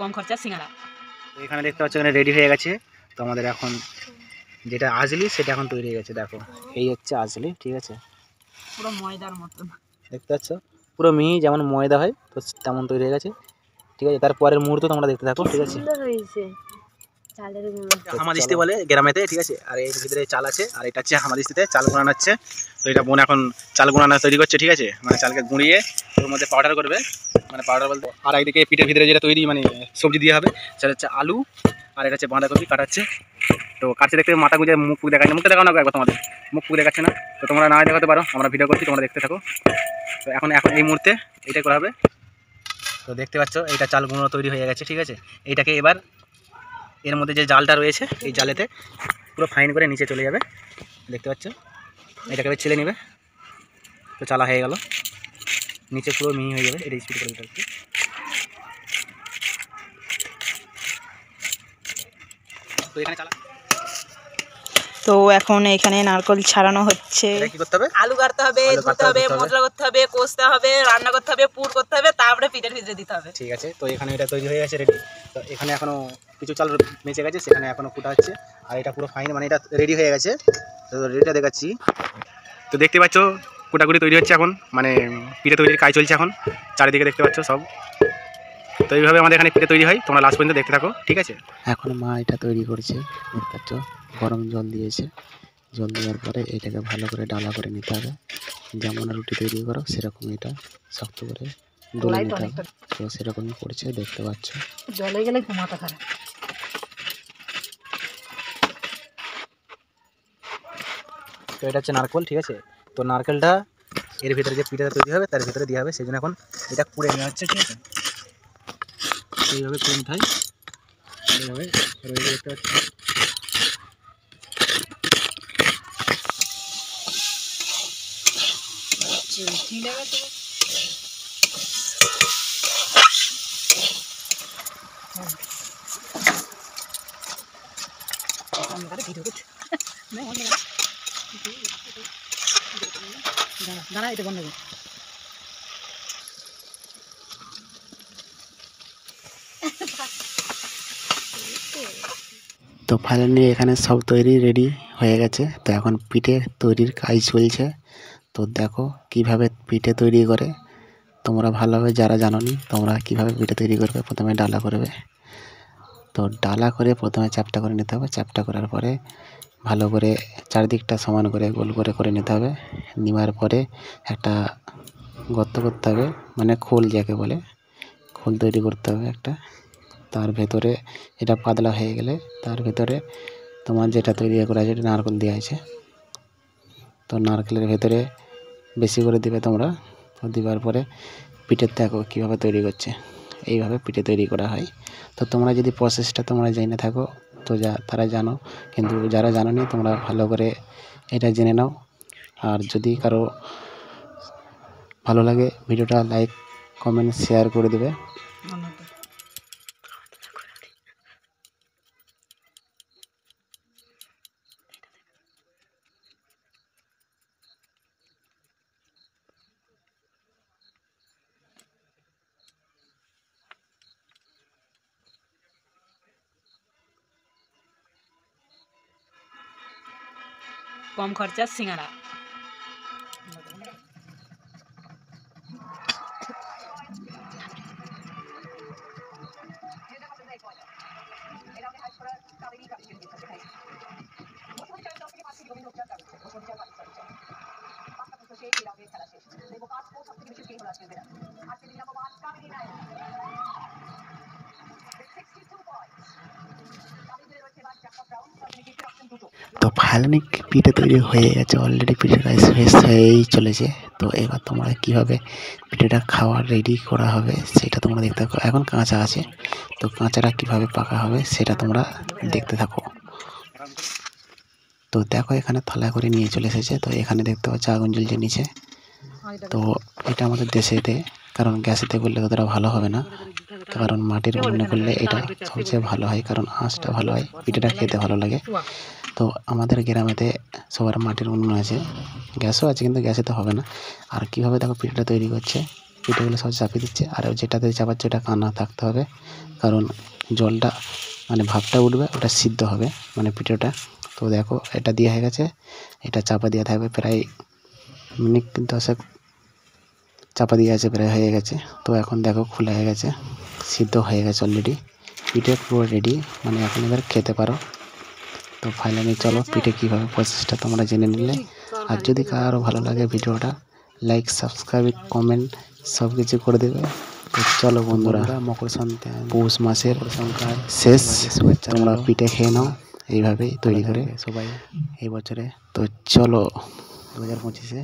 কম খরচা সিঙ্গারা। এখানে দেখতে পাচ্ছ এখানে রেডি হয়ে গেছে। তো আমাদের এখন যেটা আজলি সেটা এখন তৈরি হয়ে গেছে। দেখো এই হচ্ছে আজলি, ঠিক আছে, পুরো ময়দার মতন দেখতে পাচ্ছ, পুরো মিহি যেমন ময়দা হয় তো তেমন তৈরি হয়ে গেছে, ঠিক আছে। তারপরের মুহূর্ত তোমরা দেখতে থাকো, ঠিক আছে। হামাদিস্তি বলে গ্রামেতে, ঠিক আছে। আর এর ভিতরে চাল আছে, আর এটা হচ্ছে হামাদিস্তিতে চাল গুঁড়ানো হচ্ছে। তো এটা বোন এখন চাল গুঁড়ানো তৈরি করছে, ঠিক আছে, মানে চালকে গুঁড়িয়ে ওর মধ্যে পাউডার করবে, মানে পাউডার বলতে। আর একদিকে পিঠের ভিতরে যেটা তৈরি মানে সবজি দিয়ে হবে সেটা হচ্ছে আলু, আর এটা হচ্ছে বাঁধাকপি কাটাচ্ছে। তো কাটছে দেখতে মাথা গুঁজে মুখ ফুক দেখাচ্ছে, মুখটা দেখানো একবার তোমাদের, মুখ ফুক দেখাচ্ছে না, তো তোমরা না দেখাতে পারো, আমরা ভিডিও করছি, তোমরা দেখতে থাকো। তো এখন এই মুহূর্তে এইটাই করা হবে। তো দেখতে পাচ্ছ এইটা চাল গুঁড়ো তৈরি হয়ে গেছে, ঠিক আছে। এইটাকে এবার এর মধ্যে যে জালটা রয়েছে এই জালেতে পুরো ফাইন করে নিচে চলে যাবে, দেখতে পাচ্ছ। এটাকে এবার ছেলে নেবে, তো চালা হয়ে গেল, নিচে পুরো মিহি হয়ে যাবে। এটা স্পিড করে দিতে হচ্ছে। তো এখানে চালা, তো এখন এখানে নারকেল ছাড়ানো হচ্ছে। কি করতে হবে? আলু কাটতে হবে, ধুতে হবে, মশলা করতে হবে, কষতে হবে, রান্না করতে হবে, পুর করতে হবে, তারপরে পিঠের ভিতরে দিতে হবে, ঠিক আছে। তো এখানে এটা তৈরি হয়ে গেছে, রেডি। তো এখানে এখনো কিছু চাল বেঁচে গেছে, সেখানে এখনো ফুটা হচ্ছে। আর এটা পুরো ফাইন, মানে এটা রেডি হয়ে গেছে। তো রেডিটা দেখাচ্ছি। তো দেখতে পাচ্ছ কুটাকুটি তৈরি হচ্ছে এখন, মানে পিঠে তৈরির কাজ চলছে এখন চারিদিকে, দেখতে পাচ্ছ সব। তো এইভাবে আমাদের এখানে পিঠে তৈরি হয়, তোমরা লাস্ট পর্যন্ত দেখতে থাকো, ঠিক আছে। এখন মা এটা তৈরি করছে, দেখতে পাচ্ছ, গরম জল দিয়েছে। জল দেওয়ার পরে এটাকে ভালো করে ডালা করে নিতে হবে, যেমন রুটি তৈরি করো সেরকম এটা শক্ত করে ডলে নিতে হবে। তো সেরকমই করছে, দেখতে পাচ্ছ। জলে গেলে মাথা খারাপ। তো এটা হচ্ছে নারকেল, ঠিক আছে। তো নারকেলটা এর ভিতরে যে পিঠাটা তৈরি হবে তার ভিতরে দেওয়া হবে, সেই জন্য এখন এটা কুড়ে নেওয়া হচ্ছে, ঠিক আছে। এইভাবে কুড়ে নিতে হয়, এইভাবে রয়ে দেখতে পাচ্ছি। দাঁড়া এটা বন্ধ কর। তো ফাইনালি এখানে সব তৈরি রেডি হয়ে গেছে। তো এখন পিঠে তৈরির কাজ চলছে। তো দেখো কিভাবে পিঠে তৈরি করে, তোমরা ভালোভাবে যারা জানো নি তোমরা কিভাবে পিঠে তৈরি করবে। প্রথমে ডালা করবে, তো ডালা করে প্রথমে চ্যাপ্টা করে নিতে হবে। চ্যাপ্টা করার পরে ভালো করে চারদিকটা সমান করে গোল করে নিতে হবে। নেওয়ার পরে একটা গর্ত করতে হবে, মানে খোল যাকে বলে, খোল তৈরি করতে হবে একটা। তার ভেতরে এটা পাতলা হয়ে গেলে তার ভেতরে তোমার যেটা তৈরি করা আছে নারকেল দেওয়া আছে। তো নারকেলের ভেতরে বেশি করে দিবে তোমরা। তো দেওয়ার পরে পিঠের দেখো কীভাবে তৈরি করছে, এইভাবে পিঠে তৈরি করা হয়। তো তোমরা যদি প্রসেসটা তোমরা জেনে থাকো তো তারা জানো, কিন্তু যারা জানো নি তোমরা ভালো করে এটা জেনে নাও। আর যদি কারো ভালো লাগে ভিডিওটা লাইক কমেন্ট শেয়ার করে দেবে। কম খরচা সিঙ্গারা। তো ফাইনালি পিঠে তৈরি হয়ে গেছে, অলরেডি পিঠের কাজ শেষ হয়েই চলেছে। তো এবার তোমরা কীভাবে পিঠেটা খাওয়ার রেডি করা হবে সেটা তোমরা দেখতে থাকো। এখন কাঁচা আছে, তো কাঁচাটা কীভাবে পাকা হবে সেটা তোমরা দেখতে থাকো। তো দেখো এখানে থালা করে নিয়ে চলে এসেছে। তো এখানে দেখতে পাচ্ছ আগুন জ্বলছে নিচে। তো এটা আমাদের দেশেতে, কারণ গ্যাসেতে করলে ততটা ভালো হবে না, কারণ মাটির উনুনে করলে এটা সবচেয়ে ভালো হয়, কারণ আঁচটা ভালো হয়, পিঠেটা খেতে ভালো লাগে। তো আমাদের গ্রামেতে সবার মাটির উনুন আছে, গ্যাসও আছে, কিন্তু গ্যাসেতে হবে না। আর কীভাবে দেখো পিঠেটা তৈরি করছে, পিঠেগুলো সব চাপিয়ে দিচ্ছে, আর যেটাতে চাপাচ্ছে ওটা কানা থাকতে হবে, কারণ জলটা মানে ভাপটা উঠবে, ওটা সিদ্ধ হবে মানে পিঠেটা। তো দেখো এটা দিয়ে হয়ে গেছে, এটা চাপা দেওয়া থাকবে প্রায় মিনিট 10 চাপা দিয়ে আছে, প্রায় হয়ে গেছে। তো এখন দেখো খোলা হয়ে গেছে, সিদ্ধ হয়ে গেছে অলরেডি, পিঠে পুরো রেডি, মানে এখন এবার খেতে পারো। তো ফাইনালি চলো পিঠে কীভাবে প্রসেসটা তোমরা জেনে নিলে। আর যদি কারো ভালো লাগে ভিডিওটা লাইক সাবস্ক্রাইব কমেন্ট সব কিছু করে দেবে। তো চলো বন্ধুরা, মকর সংক্রান্তি পৌষ মাসের শেষ, তোমরা পিঠে খেয়ে নাও এইভাবেই তৈরি করে সবাই এই বছরে। তো চলো 2025-এ